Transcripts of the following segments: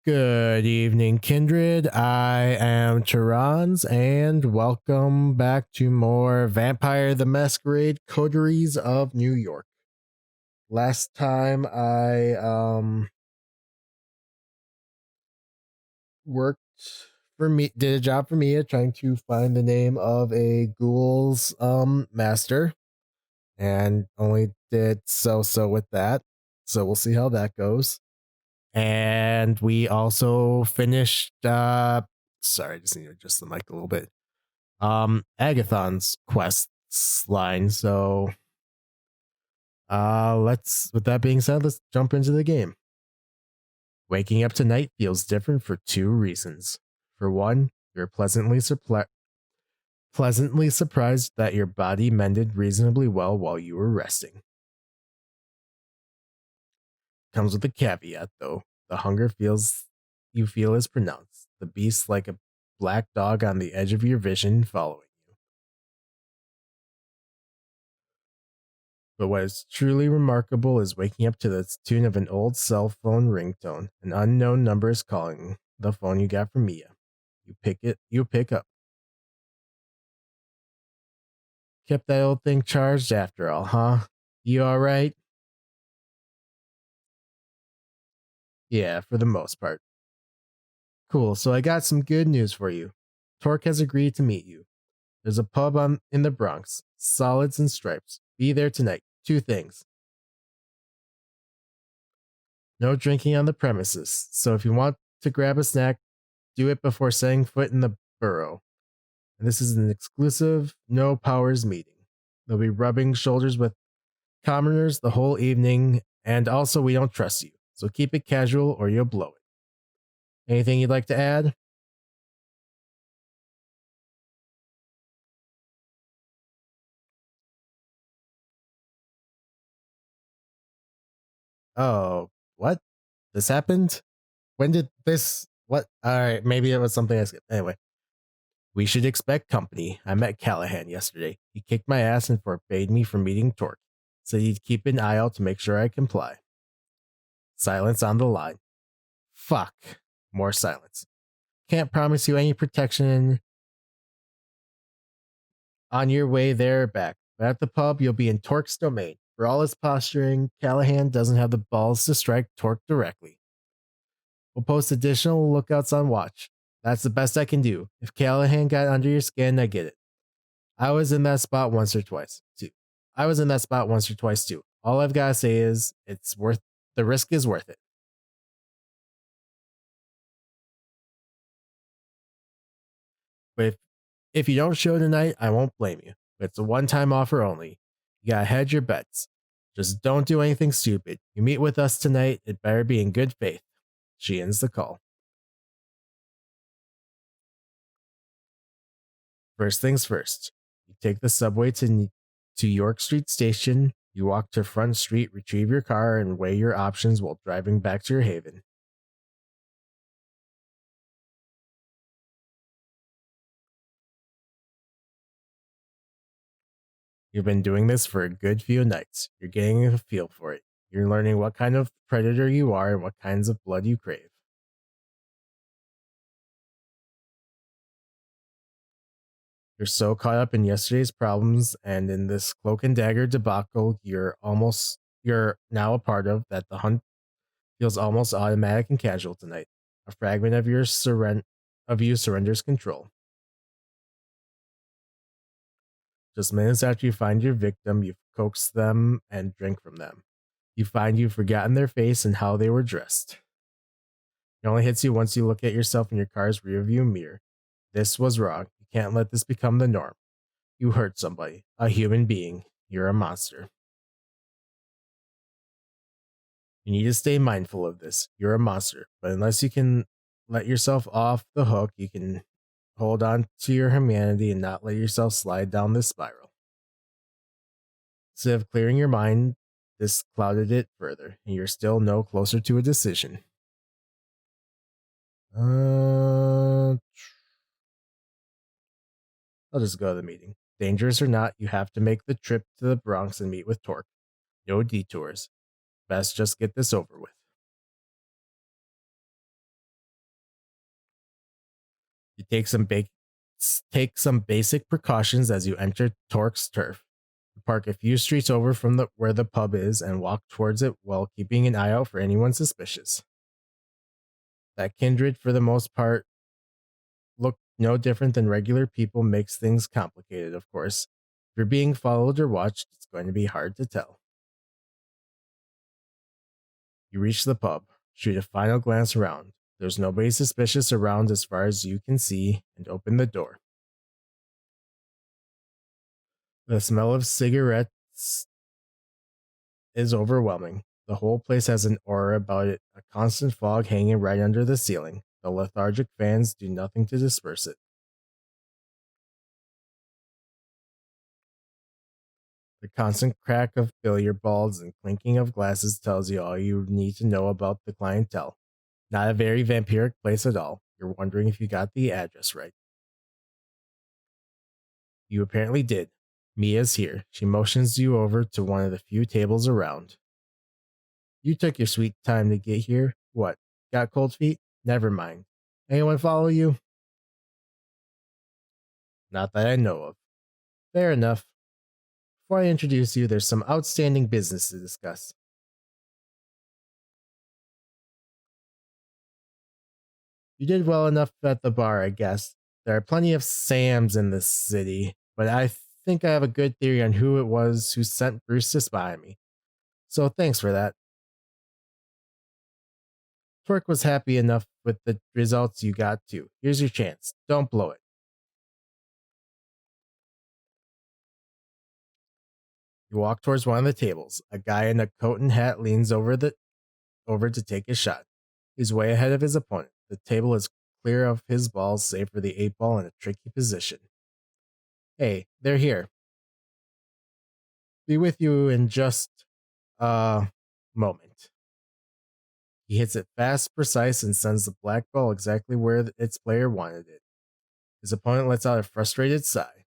Good evening, kindred. I am Teranz, and welcome back to more Vampire the Masquerade Coteries of New York. Last time I did a job for Mia trying to find the name of a ghoul's master, and only did so with that. So we'll see how that goes. And we also finished sorry, I just need to adjust the mic a little bit. Agathon's quests line. So with that being said, let's jump into the game. Waking up tonight feels different for two reasons. For one, you're pleasantly surprised that your body mended reasonably well while you were resting. Comes with a caveat though. The hunger you feel is pronounced. The beast like a black dog on the edge of your vision following you. But what is truly remarkable is waking up to the tune of an old cell phone ringtone. An unknown number is calling, the phone you got from Mia. You pick up. Kept that old thing charged after all, huh? You alright? Yeah, for the most part. Cool, so I got some good news for you. Torque has agreed to meet you. There's a pub in the Bronx. Solids and Stripes. Be there tonight. Two things. No drinking on the premises, so if you want to grab a snack, do it before setting foot in the borough. And this is an exclusive no powers meeting. They'll be rubbing shoulders with commoners the whole evening, and also we don't trust you, so keep it casual or you'll blow it. Anything you'd like to add? Oh, what? This happened? When did this? What? Alright, maybe it was something I skipped. Anyway. We should expect company. I met Callahan yesterday. He kicked my ass and forbade me from meeting Torque. Said he'd keep an eye out to make sure I comply. Silence on the line. Fuck. More silence. Can't promise you any protection on your way there or back. But at the pub, you'll be in Torque's domain. For all his posturing, Callahan doesn't have the balls to strike Torque directly. We'll post additional lookouts on watch. That's the best I can do. If Callahan got under your skin, I get it. I was in that spot once or twice too. All I've got to say is the risk is worth it. But if you don't show tonight, I won't blame you. It's a one-time offer only. You gotta hedge your bets. Just don't do anything stupid. You meet with us tonight, it better be in good faith. She ends the call. First things first. You take the subway to York Street Station. You walk to Front Street, retrieve your car, and weigh your options while driving back to your haven. You've been doing this for a good few nights. You're getting a feel for it. You're learning what kind of predator you are and what kinds of blood you crave. You're so caught up in yesterday's problems and in this cloak and dagger debacle you're now a part of that the hunt feels almost automatic and casual tonight. A fragment of you surrenders control. Just minutes after you find your victim, you coax them and drink from them. You find you've forgotten their face and how they were dressed. It only hits you once you look at yourself in your car's rearview mirror. This was wrong. You can't let this become the norm. You hurt somebody, a human being. You're a monster. You need to stay mindful of this. You're a monster, but unless you can let yourself off the hook, you can hold on to your humanity and not let yourself slide down this spiral. Instead of clearing your mind, this clouded it further, and you're still no closer to a decision. I'll just go to the meeting. Dangerous or not, you have to make the trip to the Bronx and meet with Torque. No detours. Best just get this over with. You take some basic precautions as you enter Torque's turf. You park a few streets over from where the pub is and walk towards it while keeping an eye out for anyone suspicious. That kindred, for the most part, look no different than regular people, makes things complicated, of course. If you're being followed or watched, it's going to be hard to tell. You reach the pub, shoot a final glance around. There's nobody suspicious around as far as you can see, and open the door. The smell of cigarettes is overwhelming. The whole place has an aura about it, a constant fog hanging right under the ceiling. The lethargic fans do nothing to disperse it. The constant crack of billiard balls and clinking of glasses tells you all you need to know about the clientele. Not a very vampiric place at all. You're wondering if you got the address right. You apparently did. Mia's here. She motions you over to one of the few tables around. You took your sweet time to get here. What? Got cold feet? Never mind. Anyone follow you? Not that I know of. Fair enough. Before I introduce you, there's some outstanding business to discuss. You did well enough at the bar, I guess. There are plenty of Sams in this city, but I think I have a good theory on who it was who sent Bruce to spy on me. So thanks for that. Torque was happy enough with the results you got too. Here's your chance. Don't blow it. You walk towards one of the tables. A guy in a coat and hat leans over to take his shot. He's way ahead of his opponent. The table is clear of his balls, save for the 8-ball in a tricky position. Hey, they're here. Be with you in just a moment. He hits it fast, precise, and sends the black ball exactly where its player wanted it. His opponent lets out a frustrated sigh.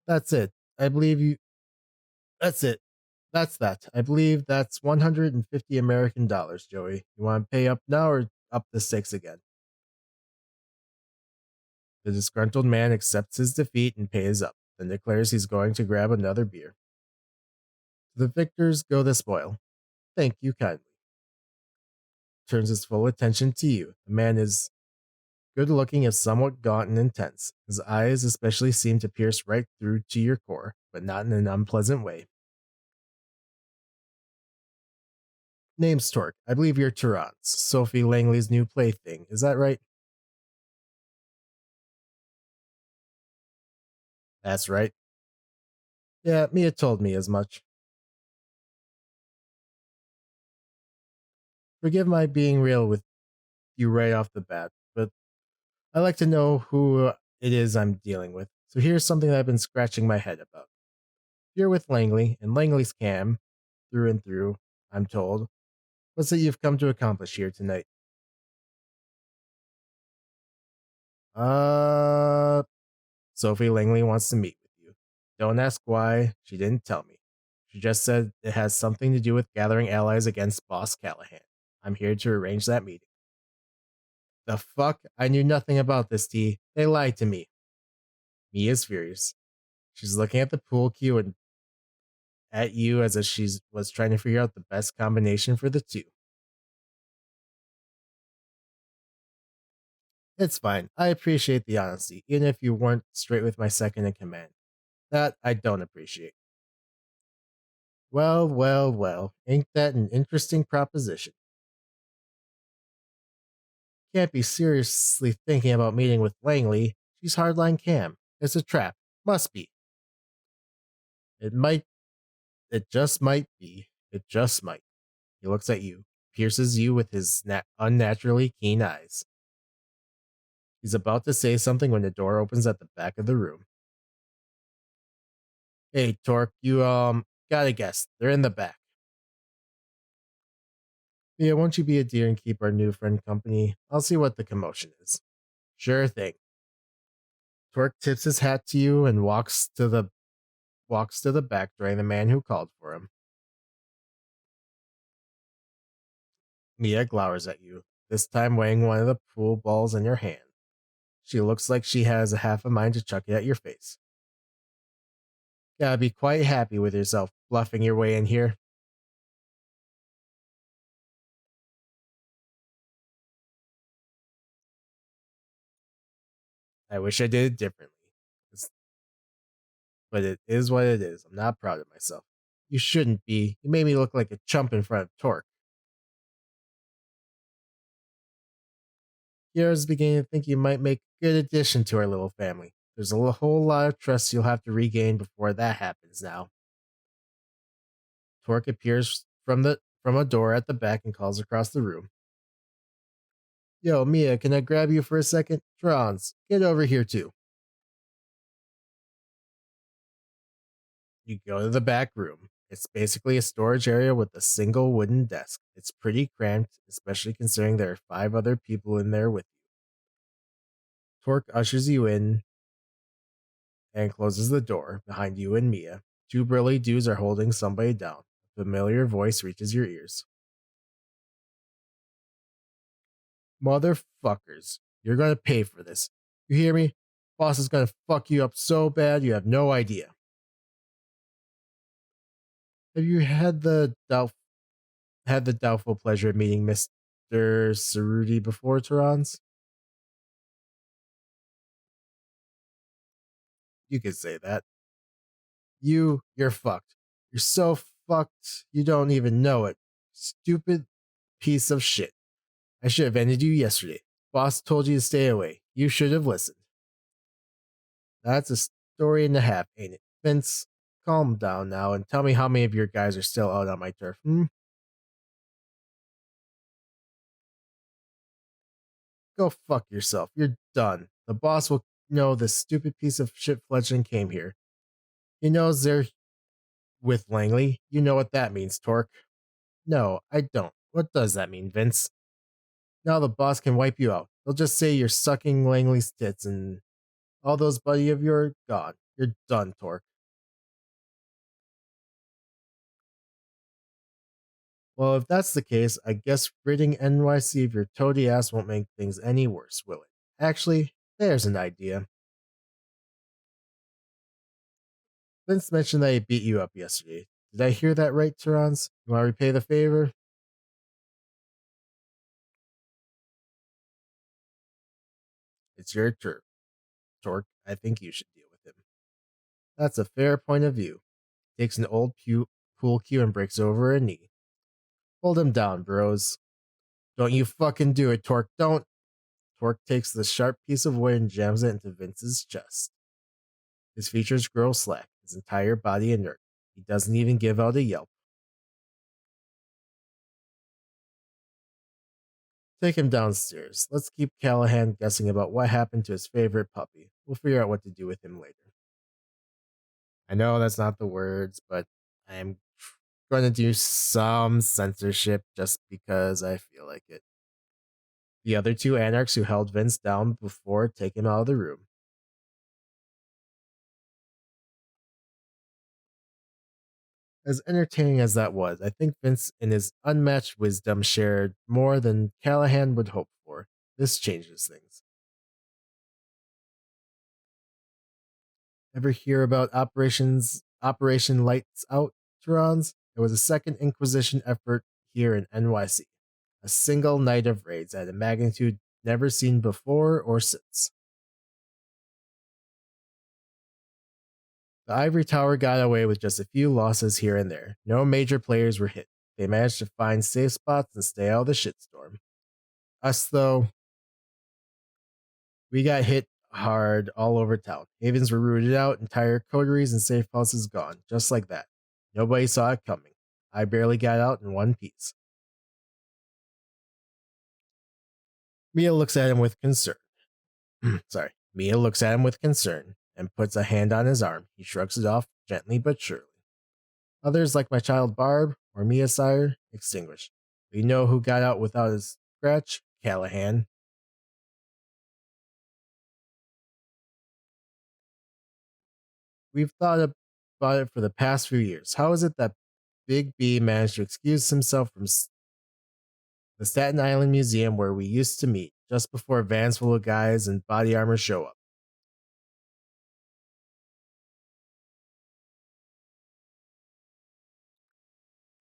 That's it. I believe you. That's it. That's that. I believe that's 150 American dollars, Joey. You want to pay up now or up the stakes again? The disgruntled man accepts his defeat and pays up, then declares he's going to grab another beer. To the victors go the spoil. Thank you kindly. Turns his full attention to you. The man is good looking, if somewhat gaunt and intense. His eyes especially seem to pierce right through to your core, but not in an unpleasant way. Name's Torque. I believe you're Teranz, Sophie Langley's new plaything. Is that right? That's right. Yeah, Mia told me as much. Forgive my being real with you right off the bat, but I like to know who it is I'm dealing with. So here's something that I've been scratching my head about. You're with Langley, and Langley's cam, through and through, I'm told. What's it you've come to accomplish here tonight? Sophie Langley wants to meet with you. Don't ask why, she didn't tell me. She just said it has something to do with gathering allies against Boss Callahan. I'm here to arrange that meeting. The fuck? I knew nothing about this, T. They lied to me. Mia's furious. She's looking at the pool cue and at you as if she was trying to figure out the best combination for the two. It's fine. I appreciate the honesty, even if you weren't straight with my second in command. That I don't appreciate. Well, well, well. Ain't that an interesting proposition? Can't be seriously thinking about meeting with Langley. She's hardline cam. It's a trap. Must be. It might. It just might be. It just might. He looks at you, pierces you with his unnaturally keen eyes. He's about to say something when the door opens at the back of the room. Hey, Torque, you, gotta guess. They're in the back. Yeah, won't you be a dear and keep our new friend company? I'll see what the commotion is. Sure thing. Torque tips his hat to you and walks to the back, drawing the man who called for him. Mia glowers at you. this time weighing one of the pool balls in your hand. She looks like she has a half a mind to chuck it at your face. Gotta be quite happy with yourself, bluffing your way in here. I wish I did it differently. But it is what it is. I'm not proud of myself. You shouldn't be. You made me look like a chump in front of Torque. Kiara's beginning to think you might make a good addition to our little family. There's a whole lot of trust you'll have to regain before that happens now. Torque appears from a door at the back and calls across the room. Yo, Mia, can I grab you for a second? Teranz, get over here too. You go to the back room. It's basically a storage area with a single wooden desk. It's pretty cramped, especially considering there are 5 other people in there with you. Torque ushers you in and closes the door behind you and Mia. 2 burly dudes are holding somebody down. A familiar voice reaches your ears. Motherfuckers, you're gonna pay for this. You hear me? Boss is gonna fuck you up so bad you have no idea. Have you had the doubtful pleasure of meeting Mr. Cerruti before, Teranz? You could say that. You're fucked. You're so fucked you don't even know it. Stupid piece of shit. I should have ended you yesterday. Boss told you to stay away. You should have listened. That's a story and a half, ain't it? Vince, calm down now and tell me how many of your guys are still out on my turf, Go fuck yourself. You're done. The boss will know this stupid piece of shit fledgling came here. He knows they're with Langley. You know what that means, Torque. No, I don't. What does that mean, Vince? Now the boss can wipe you out. They'll just say you're sucking Langley's tits and all those buddy of yours gone. You're done, Torque. Well, if that's the case, I guess ridding NYC of your toady ass won't make things any worse, will it? Actually, there's an idea. Vince mentioned that he beat you up yesterday. Did I hear that right, Teranz? You want to repay the favor? It's your turn. Torque, I think you should deal with him. That's a fair point of view. Takes an old pool cue and breaks over a knee. Hold him down, bros. Don't you fucking do it, Torque. Don't. Torque takes the sharp piece of wood and jams it into Vince's chest. His features grow slack, his entire body inert. He doesn't even give out a yelp. Take him downstairs. Let's keep Callahan guessing about what happened to his favorite puppy. We'll figure out what to do with him later. I know that's not the words, but I'm going to do some censorship just because I feel like it. The other 2 anarchs who held Vince down before take him out of the room. As entertaining as that was, I think Vince, in his unmatched wisdom, shared more than Callahan would hope for. This changes things. Ever hear about Operation Lights Out, Teranz? It was a second Inquisition effort here in NYC. A single night of raids at a magnitude never seen before or since. The Ivory Tower got away with just a few losses here and there. No major players were hit. They managed to find safe spots and stay out of the shitstorm. Us, though, we got hit hard all over town. Havens were rooted out, entire coteries and safe houses gone, just like that. Nobody saw it coming. I barely got out in one piece. Mia looks at him with concern. Mia looks at him with concern and puts a hand on his arm. He shrugs it off gently but surely. Others, like my child Barb or Mia Sire, extinguished. We know who got out without a scratch. Callahan. We've thought about it for the past few years. How is it that Big B managed to excuse himself from the Staten Island Museum where we used to meet, just before vans full of guys in body armor show up.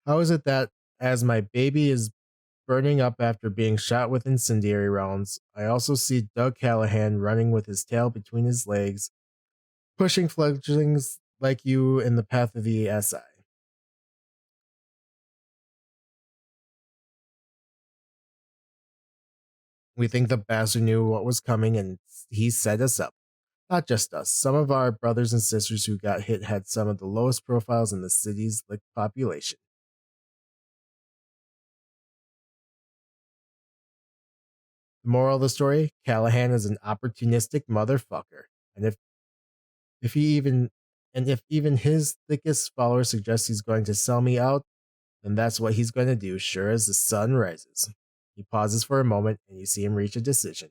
How is it that, as my baby is burning up after being shot with incendiary rounds, I also see Doug Callahan running with his tail between his legs, pushing fledglings like you in the path of the SI? We think the bastard knew what was coming and he set us up. Not just us. Some of our brothers and sisters who got hit had some of the lowest profiles in the city's population. The moral of the story, Callahan is an opportunistic motherfucker. And if he even and if even his thickest followers suggest he's going to sell me out, then that's what he's going to do, sure as the sun rises. He pauses for a moment and you see him reach a decision.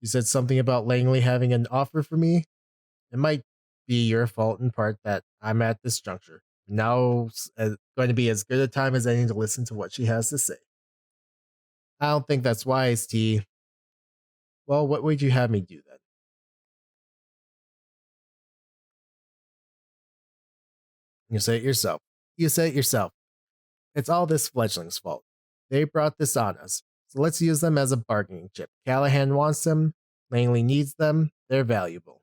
You said something about Langley having an offer for me? It might be your fault in part that I'm at this juncture. Now going to be as good a time as any to listen to what she has to say. I don't think that's wise, T. Well, what would you have me do then? You say it yourself. You say it yourself. It's all this fledgling's fault. They brought this on us. So let's use them as a bargaining chip. Callahan wants them. Langley needs them. They're valuable.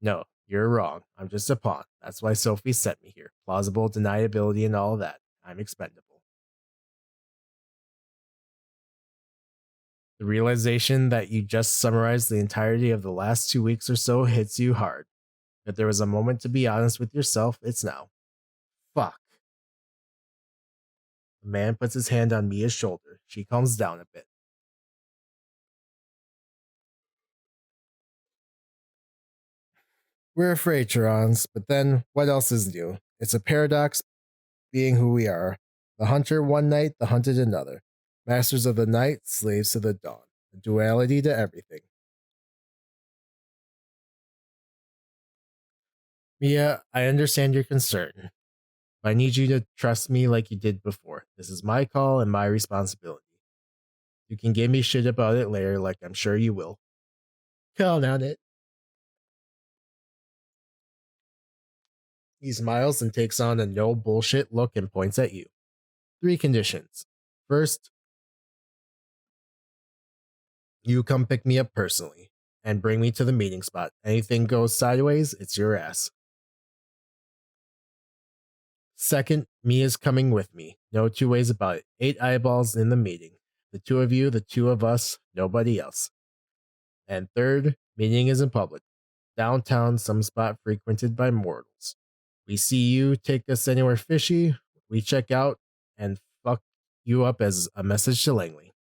No, you're wrong. I'm just a pawn. That's why Sophie sent me here. Plausible deniability and all that. I'm expendable. The realization that you just summarized the entirety of the last 2 weeks or so hits you hard. If there was a moment to be honest with yourself, it's now. Fuck. The man puts his hand on Mia's shoulder. She calms down a bit. We're afraid, Teranz, but then what else is new? It's a paradox being who we are. The hunter one night, the hunted another. Masters of the night, slaves to the dawn. A duality to everything. Mia, I understand your concern. But I need you to trust me like you did before. This is my call and my responsibility. You can give me shit about it later, like I'm sure you will. Count on it. He smiles and takes on a no bullshit look and points at you. 3 conditions. First, you come pick me up personally and bring me to the meeting spot. Anything goes sideways, it's your ass. Second, Mia's coming with me. No two ways about it. 8 eyeballs in the meeting. The 2 of you, the 2 of us, nobody else. And third, meeting is in public. Downtown, some spot frequented by mortals. We see you take us anywhere fishy, we check out, and fuck you up as a message to Langley.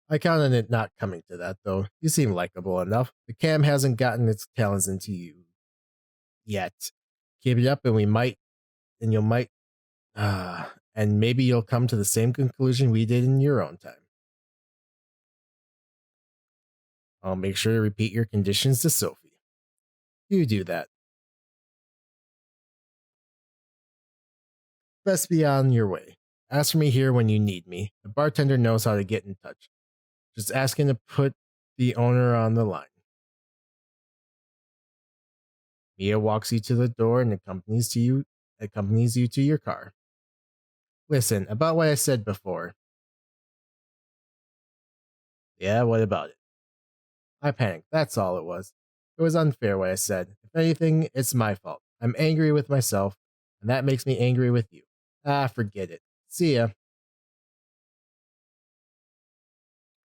I count on it not coming to that, though. You seem likable enough. The cam hasn't gotten its talents into you yet. Keep it up and you might, and maybe you'll come to the same conclusion we did in your own time. I'll make sure to repeat your conditions to Sophie. You do that. Best be on your way. Ask for me here when you need me. The bartender knows how to get in touch. Just ask him to put the owner on the line. Mia walks you to the door and accompanies you to your car. Listen, about what I said before. Yeah, what about it? I panicked, that's all it was. It was unfair what I said. If anything, it's my fault. I'm angry with myself, and that makes me angry with you. Forget it. See ya.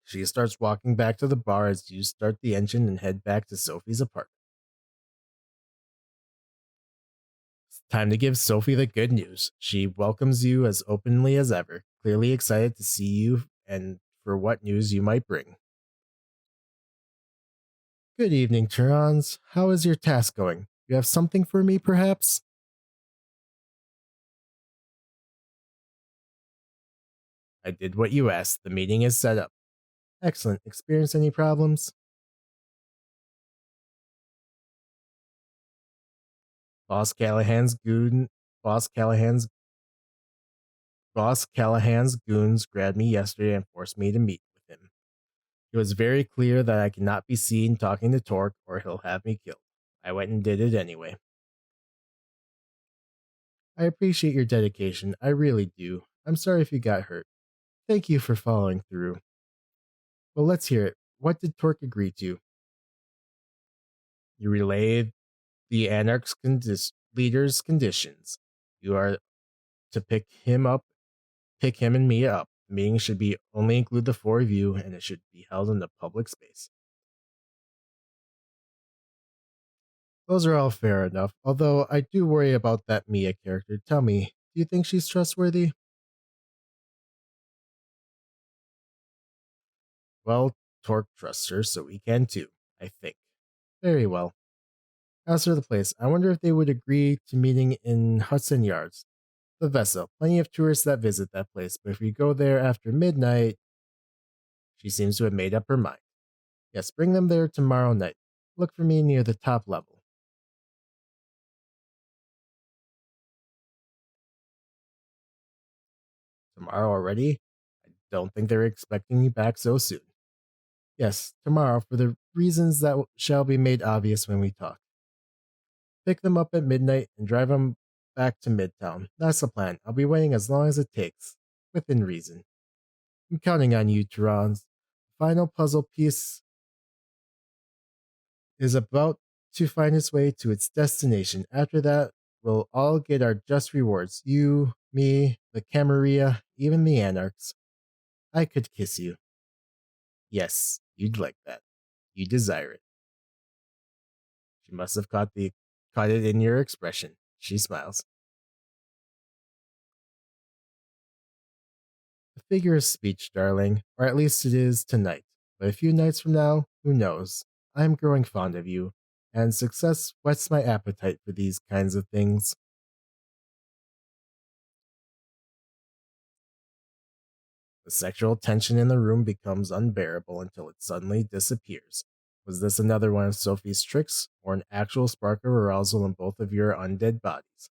She starts walking back to the bar as you start the engine and head back to Sophie's apartment. It's time to give Sophie the good news. She welcomes you as openly as ever, clearly excited to see you and for what news you might bring. Good evening, Teranz. How is your task going? You have something for me, perhaps? I did what you asked. The meeting is set up. Excellent. Experience any problems? Boss Callahan's goon. Boss Callahan's Boss Callahan's goons grabbed me yesterday and forced me to meet with him. It was very clear that I cannot be seen talking to Torque or he'll have me killed. I went and did it anyway. I appreciate your dedication. I really do. I'm sorry if you got hurt. Thank you for following through. Well, let's hear it. What did Torque agree to? You relayed the Anarchs' leader's conditions. You are to pick him and me up. The meeting should only include the four of you, and it should be held in a public space. Those are all fair enough, although I do worry about that Mia character. Tell me, do you think she's trustworthy? Well, Torque trusts her, so we can too, I think. Very well. As for the place, I wonder if they would agree to meeting in Hudson Yards. The vessel. Plenty of tourists that visit that place, but if we go there after midnight... She seems to have made up her mind. Yes, bring them there tomorrow night. Look for me near the top level. Tomorrow already? I don't think they're expecting you back so soon. Yes, tomorrow, for the reasons that shall be made obvious when we talk. Pick them up at midnight and drive them back to Midtown. That's the plan. I'll be waiting as long as it takes, within reason. I'm counting on you, Teranz. The final puzzle piece is about to find its way to its destination. After that, we'll all get our just rewards. You, me, the Camarilla, even the Anarchs. I could kiss you. Yes, you'd like that. You desire it. She must have caught it in your expression. She smiles. A figure of speech, darling, or at least it is tonight. But a few nights from now, who knows? I am growing fond of you, and success whets my appetite for these kinds of things. The sexual tension in the room becomes unbearable until it suddenly disappears. Was this another one of Sophie's tricks, or an actual spark of arousal in both of your undead bodies?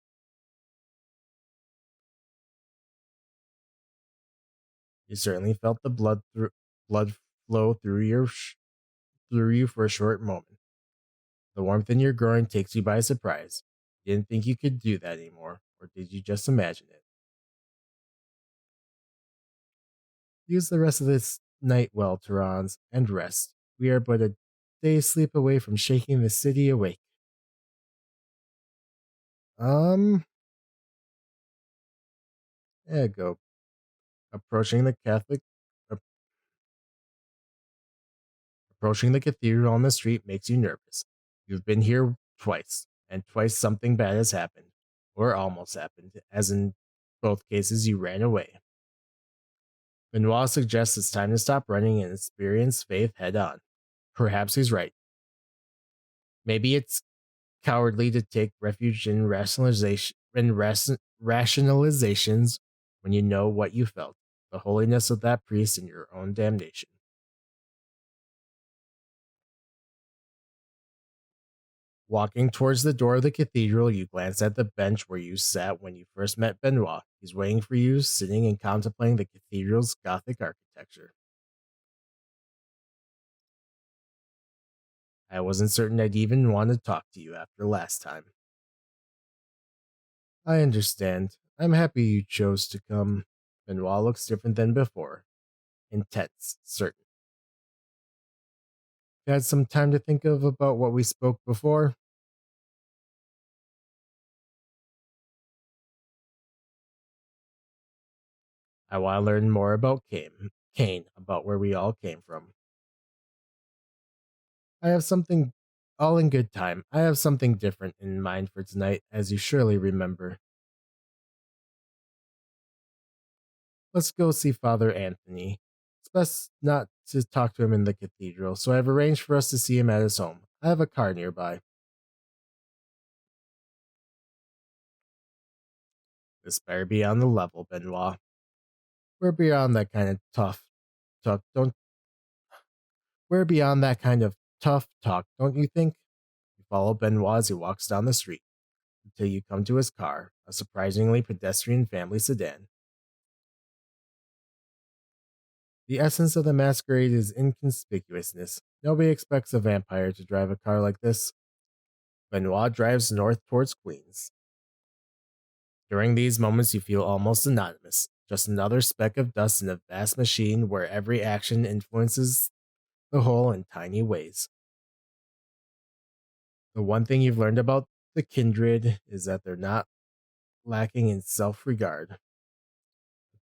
You certainly felt the blood flow through you for a short moment. The warmth in your groin takes you by surprise. You didn't think you could do that anymore, or did you just imagine it? Use the rest of this night well, Teranz, and rest. We are but a day's sleep away from shaking the city awake. There you go. Approaching the Catholic, approaching the cathedral on the street makes you nervous. You've been here twice, and twice something bad has happened, or almost happened, as in both cases you ran away. Benoit suggests it's time to stop running and experience faith head on. Perhaps he's right. Maybe it's cowardly to take refuge in rationalizations when you know what you felt, the holiness of that priest and your own damnation. Walking towards the door of the cathedral, you glance at the bench where you sat when you first met Benoit. He's waiting for you, sitting and contemplating the cathedral's Gothic architecture. I wasn't certain I'd even want to talk to you after last time. I understand. I'm happy you chose to come. Benoit looks different than before. Intense, certain. You had some time to think about what we spoke before? I want to learn more about Kane, about where we all came from. I have something, all in good time. I have something different in mind for tonight, as you surely remember. Let's go see Father Anthony. It's best not to talk to him in the cathedral, so I have arranged for us to see him at his home. I have a car nearby. This better be on the level, Benoit. We're beyond that kind of tough. Don't we're beyond that kind of tough talk, don't you think? You follow Benoit as he walks down the street until you come to his car, a surprisingly pedestrian family sedan. The essence of the masquerade is inconspicuousness. Nobody expects a vampire to drive a car like this. Benoit drives north towards Queens. During these moments, you feel almost anonymous, just another speck of dust in a vast machine where every action influences the whole in tiny ways. The one thing you've learned about the kindred is that they're not lacking in self-regard. The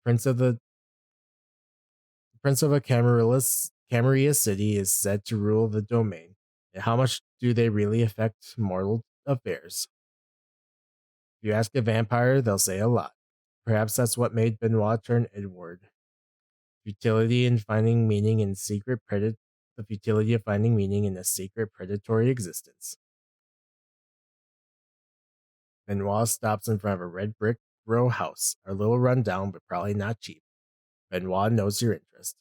prince of a Camarilla city is said to rule the domain, and how much do they really affect mortal affairs? If you ask a vampire, they'll say a lot. Perhaps that's what made Benoit turn inward. Futility in finding meaning in the futility of finding meaning in a secret predatory existence. Benoit stops in front of a red brick row house, a little run down, but probably not cheap. Benoit knows your interest.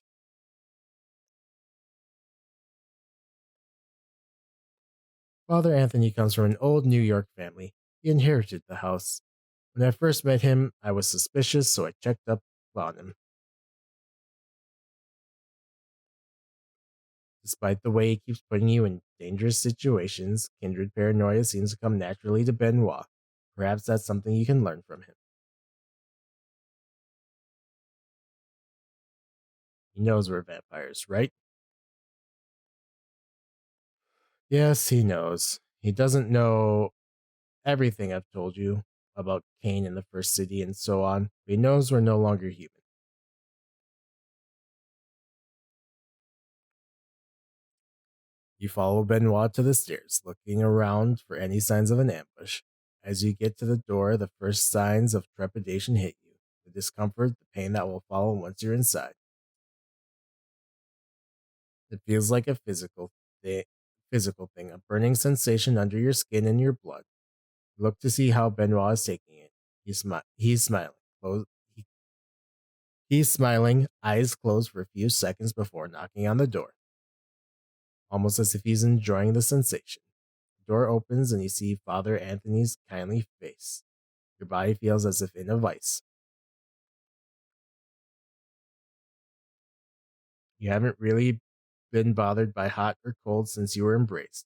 Father Anthony comes from an old New York family. He inherited the house. When I first met him, I was suspicious, so I checked up on him. Despite the way he keeps putting you in dangerous situations, kindred paranoia seems to come naturally to Benoit. Perhaps that's something you can learn from him. He knows we're vampires, right? Yes, he knows. He doesn't know everything I've told you about Cain in the first city and so on, but he knows we're no longer human. You follow Benoit to the stairs, looking around for any signs of an ambush. As you get to the door, the first signs of trepidation hit you. The discomfort, the pain that will follow once you're inside. It feels like a physical thing, a burning sensation under your skin and your blood. Look to see how Benoit is taking it. He's smiling. He- He's smiling, eyes closed for a few seconds before knocking on the door, almost as if he's enjoying the sensation. The door opens and you see Father Anthony's kindly face. Your body feels as if in a vice. You haven't really been bothered by hot or cold since you were embraced,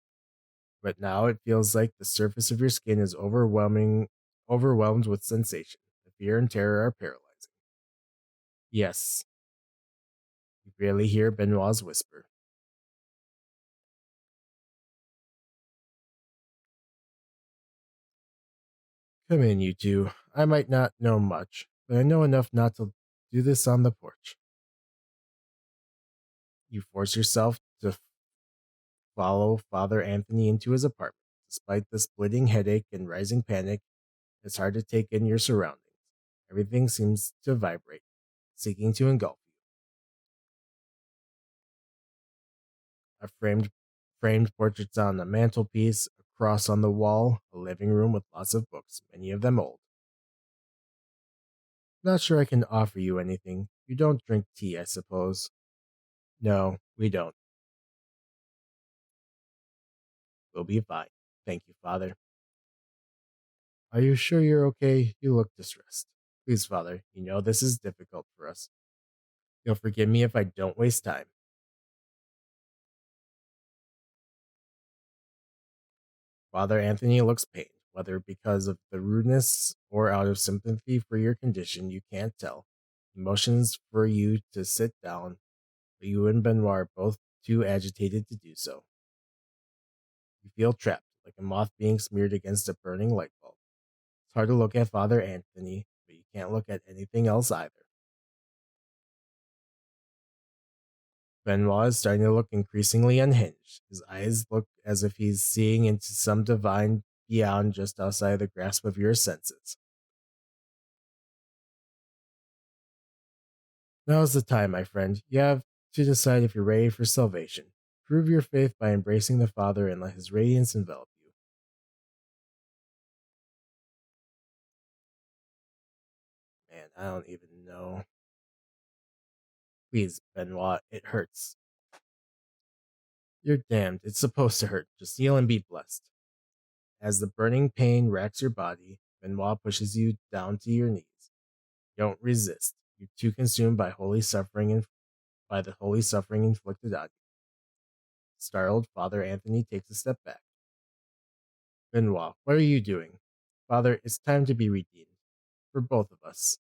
but now it feels like the surface of your skin is overwhelmed with sensation. The fear and terror are paralyzing. Yes, you barely hear Benoit's whisper. Come in, you two. I might not know much, but I know enough not to do this on the porch. You force yourself to follow Father Anthony into his apartment. Despite the splitting headache and rising panic, it's hard to take in your surroundings. Everything seems to vibrate, seeking to engulf you. A framed portraits on the mantelpiece, a cross on the wall, a living room with lots of books, many of them old. Not sure I can offer you anything. You don't drink tea, I suppose. No, we don't. We'll be fine. Thank you, Father. Are you sure you're okay? You look distressed. Please, Father, you know this is difficult for us. You'll forgive me if I don't waste time. Father Anthony looks pained, whether because of the rudeness or out of sympathy for your condition, you can't tell. He motions for you to sit down, but you and Benoit are both too agitated to do so. You feel trapped, like a moth being smeared against a burning light bulb. It's hard to look at Father Anthony, but you can't look at anything else either. Benoit is starting to look increasingly unhinged. His eyes look as if he's seeing into some divine beyond just outside the grasp of your senses. Now's the time, my friend. You have to decide if you're ready for salvation. Prove your faith by embracing the Father and let his radiance envelop you. Man, I don't even know. Please, Benoit, it hurts. You're damned. It's supposed to hurt. Just kneel and be blessed. As the burning pain racks your body, Benoit pushes you down to your knees. Don't resist. You're too consumed by the holy suffering inflicted on you. Startled, Father Anthony takes a step back. Benoit, what are you doing? Father, it's time to be redeemed. For both of us.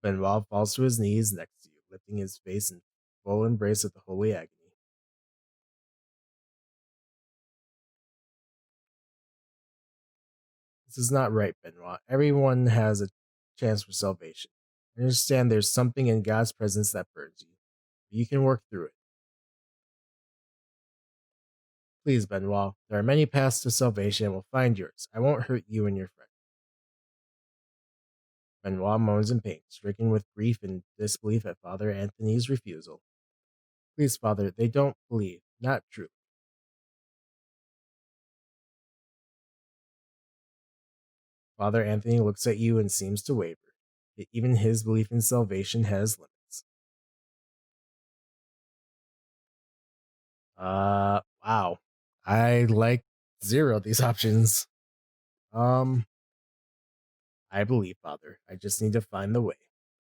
Benoit falls to his knees next to you, lifting his face in full embrace of the holy agony. This is not right, Benoit. Everyone has a chance for salvation. I understand there's something in God's presence that burns you. But you can work through it. Please, Benoit, there are many paths to salvation and we'll find yours. I won't hurt you and your friend. Benoit moans in pain, stricken with grief and disbelief at Father Anthony's refusal. Please, Father, they don't believe. Not true. Father Anthony looks at you and seems to waver. Yet even his belief in salvation has limits. Wow. I like zero of these options. I believe, Father. I just need to find the way.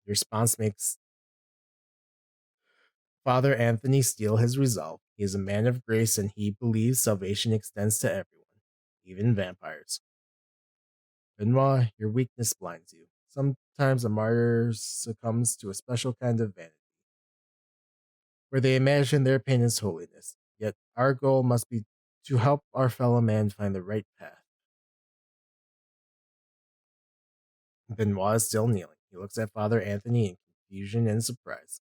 Your response makes Father Anthony steel his resolve. He is a man of grace and he believes salvation extends to everyone, even vampires. Benoit, your weakness blinds you. Sometimes a martyr succumbs to a special kind of vanity, where they imagine their pain is holiness. Yet our goal must be to help our fellow man find the right path. Benoit is still kneeling. He looks at Father Anthony in confusion and surprise.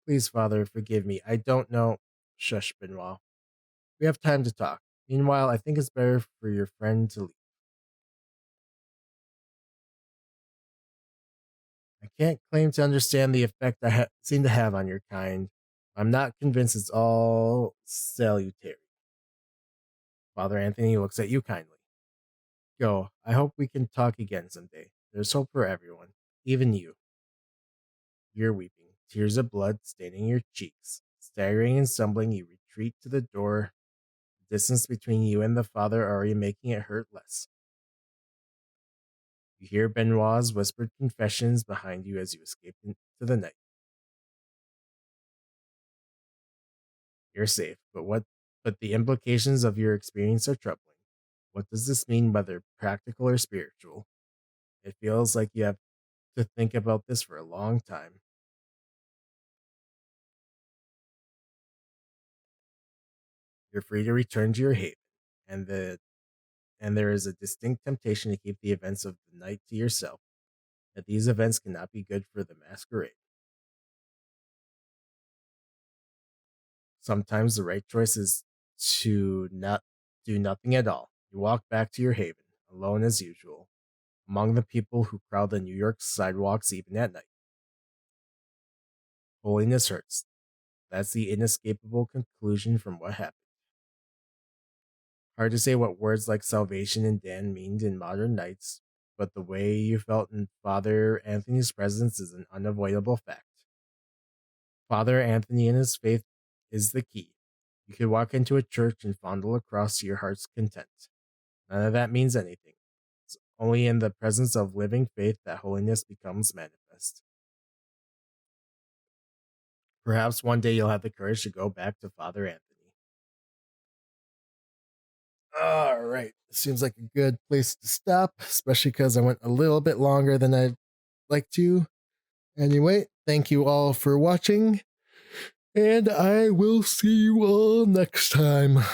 Please, Father, forgive me. I don't know. Shush, Benoit. We have time to talk. Meanwhile, I think it's better for your friend to leave. I can't claim to understand the effect I seem to have on your kind. I'm not convinced it's all salutary. Father Anthony looks at you kindly. Go. I hope we can talk again someday. There's hope for everyone, even you. You're weeping, tears of blood staining your cheeks. Staggering and stumbling, you retreat to the door. The distance between you and the father already making it hurt less. You hear Benoit's whispered confessions behind you as you escape into the night. You're safe, but the implications of your experience are troubling. What does this mean, whether practical or spiritual? It feels like you have to think about this for a long time. You're free to return to your haven, and there is a distinct temptation to keep the events of the night to yourself. That these events cannot be good for the masquerade. Sometimes the right choice is to not do nothing at all. You walk back to your haven, alone as usual, among the people who crowd the New York sidewalks even at night. Holiness hurts. That's the inescapable conclusion from what happened. Hard to say what words like salvation and Dan mean in modern nights, but the way you felt in Father Anthony's presence is an unavoidable fact. Father Anthony and his faith is the key. You could walk into a church and fondle a cross to your heart's content. None of that means anything. It's only in the presence of living faith that holiness becomes manifest. Perhaps one day you'll have the courage to go back to Father Anthony. All right. Seems like a good place to stop, especially because I went a little bit longer than I'd like to. Anyway, thank you all for watching, and I will see you all next time.